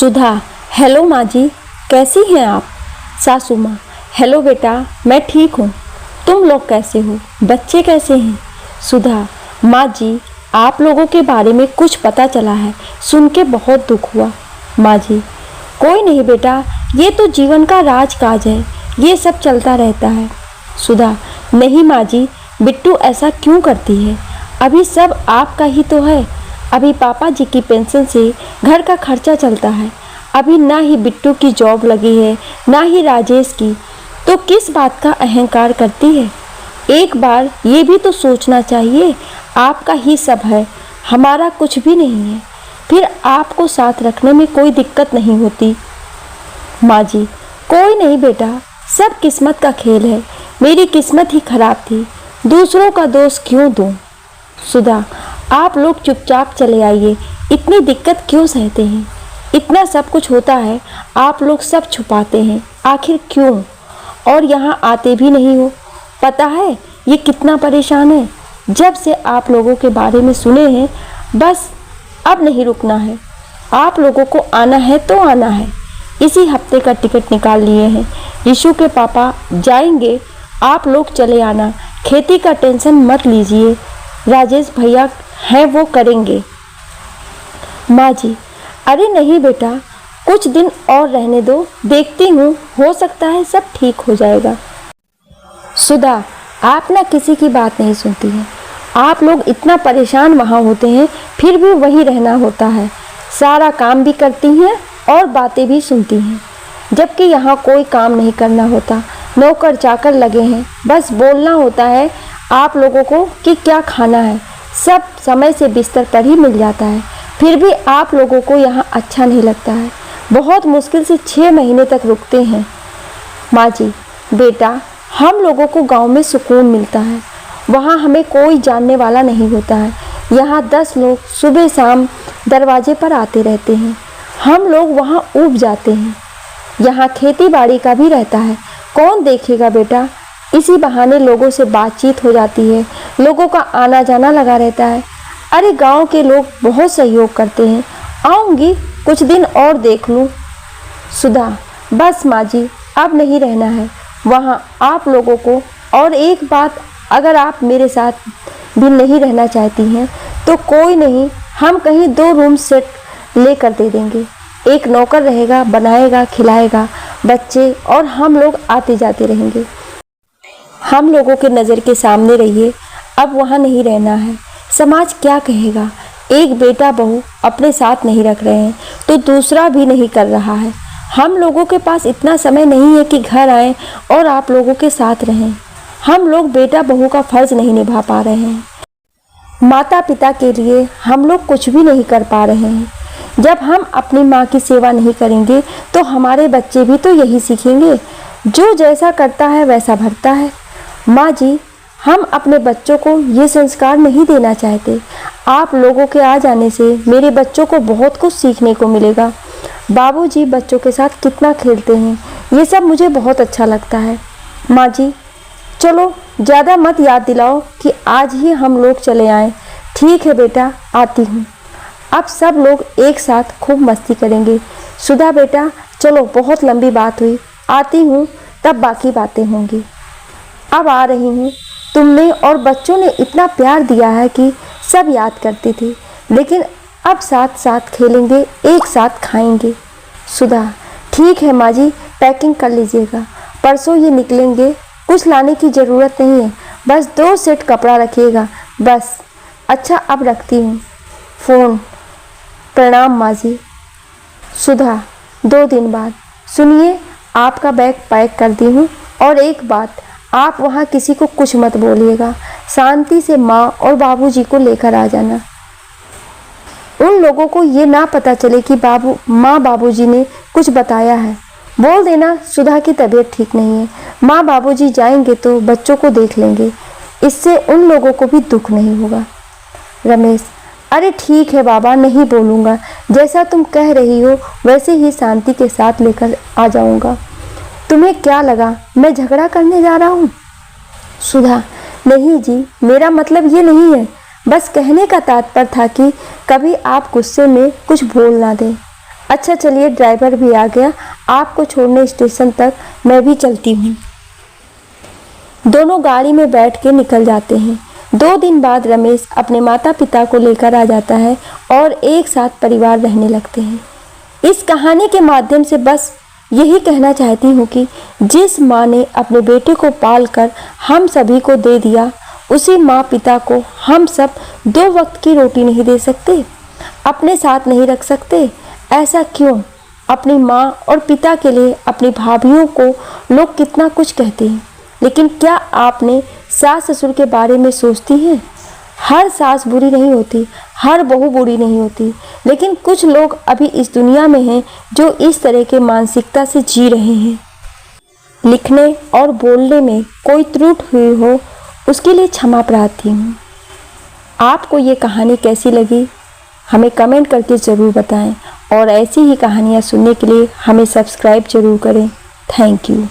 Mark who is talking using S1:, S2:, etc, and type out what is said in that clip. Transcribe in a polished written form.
S1: सुधा। Hello माँ जी, कैसी हैं आप? सासू माँ। हेलो बेटा, मैं ठीक हूँ। तुम लोग कैसे हो? बच्चे कैसे हैं? सुधा। माँ जी, आप लोगों के बारे में कुछ पता चला है, सुन के बहुत दुख हुआ। माँ जी। कोई नहीं बेटा, ये तो जीवन का राजकाज है, ये सब चलता रहता है। सुधा। नहीं माँ जी, बिट्टू ऐसा क्यों करती है? अभी सब आपका ही तो है। अभी पापा जी की पेंशन से घर का खर्चा चलता है। अभी ना ही बिट्टू की जॉब लगी है, ना ही राजेश की, तो किस बात का अहंकार करती है? एक बार ये भी तो सोचना चाहिए, आपका ही सब है, हमारा कुछ भी नहीं है। फिर आपको साथ रखने में कोई दिक्कत नहीं होती। माँ जी। कोई नहीं बेटा, सब किस्मत का खेल है। मेरी किस्मत ही खराब थी, दूसरों का दोष क्यों दूं? सुधा। आप लोग चुपचाप चले आइए, इतनी दिक्कत क्यों सहते हैं? इतना सब कुछ होता है, आप लोग सब छुपाते हैं, आखिर क्यों? और यहाँ आते भी नहीं हो। पता है ये कितना परेशान है, जब से आप लोगों के बारे में सुने हैं, बस अब नहीं रुकना है। आप लोगों को आना है तो आना है। इसी हफ्ते का टिकट निकाल लिए हैं। ऋषु के पापा जाएंगे, आप लोग चले आना। खेती का टेंशन मत लीजिए, राजेश भैया हैं वो करेंगे। माँ जी। अरे नहीं बेटा, कुछ दिन और रहने दो, देखती हूँ, हो सकता है सब ठीक हो जाएगा। सुधा। आप ना किसी की बात नहीं सुनती हैं। आप लोग इतना परेशान वहाँ होते हैं, फिर भी वहीं रहना होता है। सारा काम भी करती हैं और बातें भी सुनती हैं, जबकि यहाँ कोई काम नहीं करना होता। नौकर चाकर लगे हैं, बस बोलना होता है आप लोगों को कि क्या खाना है। सब समय से बिस्तर पर ही मिल जाता है, फिर भी आप लोगों को यहाँ अच्छा नहीं लगता है। बहुत मुश्किल से 6 महीने तक रुकते हैं। माँ जी। बेटा, हम लोगों को गांव में सुकून मिलता है, वहाँ हमें कोई जानने वाला नहीं होता है। यहाँ 10 लोग सुबह शाम दरवाजे पर आते रहते हैं, हम लोग वहाँ ऊब जाते हैं। यहाँ खेती बाड़ी का भी रहता है, कौन देखेगा बेटा? इसी बहाने लोगों से बातचीत हो जाती है, लोगों का आना जाना लगा रहता है। अरे गांव के लोग बहुत सहयोग करते हैं। आऊँगी, कुछ दिन और देख लूँ। सुधा। बस माँ जी, अब नहीं रहना है वहाँ आप लोगों को। और एक बात, अगर आप मेरे साथ भी नहीं रहना चाहती हैं तो कोई नहीं, हम कहीं 2 रूम सेट लेकर दे देंगे। एक नौकर रहेगा, बनाएगा खिलाएगा, बच्चे और हम लोग आते जाते रहेंगे। हम लोगों के नज़र के सामने रहिए, अब वहाँ नहीं रहना है। समाज क्या कहेगा? एक बेटा बहू अपने साथ नहीं रख रहे हैं तो दूसरा भी नहीं कर रहा है। हम लोगों के पास इतना समय नहीं है कि घर आएं और आप लोगों के साथ रहें। हम लोग बेटा बहू का फर्ज नहीं निभा पा रहे हैं। माता पिता के लिए हम लोग कुछ भी नहीं कर पा रहे हैं। जब हम अपनी माँ की सेवा नहीं करेंगे तो हमारे बच्चे भी तो यही सीखेंगे। जो जैसा करता है वैसा भरता है। माँ जी, हम अपने बच्चों को ये संस्कार नहीं देना चाहते। आप लोगों के आ जाने से मेरे बच्चों को बहुत कुछ सीखने को मिलेगा। बाबूजी बच्चों के साथ कितना खेलते हैं, ये सब मुझे बहुत अच्छा लगता है। माँ जी, चलो ज़्यादा मत याद दिलाओ कि आज ही हम लोग चले आएँ। ठीक है बेटा, आती हूँ। अब सब लोग एक साथ खूब मस्ती करेंगे। सुधा बेटा, चलो बहुत लंबी बात हुई, आती हूँ, तब बाकी बातें होंगी। अब आ रही हूँ। तुमने और बच्चों ने इतना प्यार दिया है कि सब याद करती थी, लेकिन अब साथ साथ खेलेंगे, एक साथ खाएंगे। सुधा। ठीक है माँ जी, पैकिंग कर लीजिएगा, परसों ये निकलेंगे। कुछ लाने की ज़रूरत नहीं है, बस 2 सेट कपड़ा रखिएगा बस। अच्छा, अब रखती हूँ फ़ोन। प्रणाम माँ जी। सुधा। 2 दिन बाद। सुनिए, आपका बैग पैक कर दी हूँ, और एक बात, आप वहाँ किसी को कुछ मत बोलिएगा। शांति से माँ और बाबूजी को लेकर आ जाना। उन लोगों को ये ना पता चले कि माँ बाबूजी ने कुछ बताया है। बोल देना सुधा की तबीयत ठीक नहीं है, माँ बाबूजी जाएंगे तो बच्चों को देख लेंगे, इससे उन लोगों को भी दुख नहीं होगा। रमेश। अरे ठीक है बाबा, नहीं बोलूँगा, जैसा तुम कह रही हो वैसे ही शांति के साथ लेकर आ जाऊँगा। तुम्हें क्या लगा मैं झगड़ा करने जा रहा हूँ? सुधा। नहीं जी, मेरा मतलब ये नहीं है, बस कहने का तात्पर्य था कि कभी आप गुस्से में कुछ बोल ना दें। अच्छा चलिए, ड्राइवर भी आ गया, आपको छोड़ने स्टेशन तक मैं भी चलती हूँ। दोनों गाड़ी में बैठ के निकल जाते हैं। 2 दिन बाद रमेश अपने माता पिता को लेकर आ जाता है और एक साथ परिवार रहने लगते हैं। इस कहानी के माध्यम से बस यही कहना चाहती हूँ कि जिस माँ ने अपने बेटे को पाल कर हम सभी को दे दिया, उसी माँ पिता को हम सब 2 वक्त की रोटी नहीं दे सकते, अपने साथ नहीं रख सकते। ऐसा क्यों? अपनी माँ और पिता के लिए अपनी भाभीयों को लोग कितना कुछ कहते हैं, लेकिन क्या आपने सास ससुर के बारे में सोचती हैं? हर सास बुरी नहीं होती, हर बहू बुरी नहीं होती, लेकिन कुछ लोग अभी इस दुनिया में हैं जो इस तरह के मानसिकता से जी रहे हैं। लिखने और बोलने में कोई त्रुटि हुई हो, उसके लिए क्षमा प्रार्थी हूँ। आपको ये कहानी कैसी लगी हमें कमेंट करके ज़रूर बताएं और ऐसी ही कहानियाँ सुनने के लिए हमें सब्सक्राइब जरूर करें। Thank you.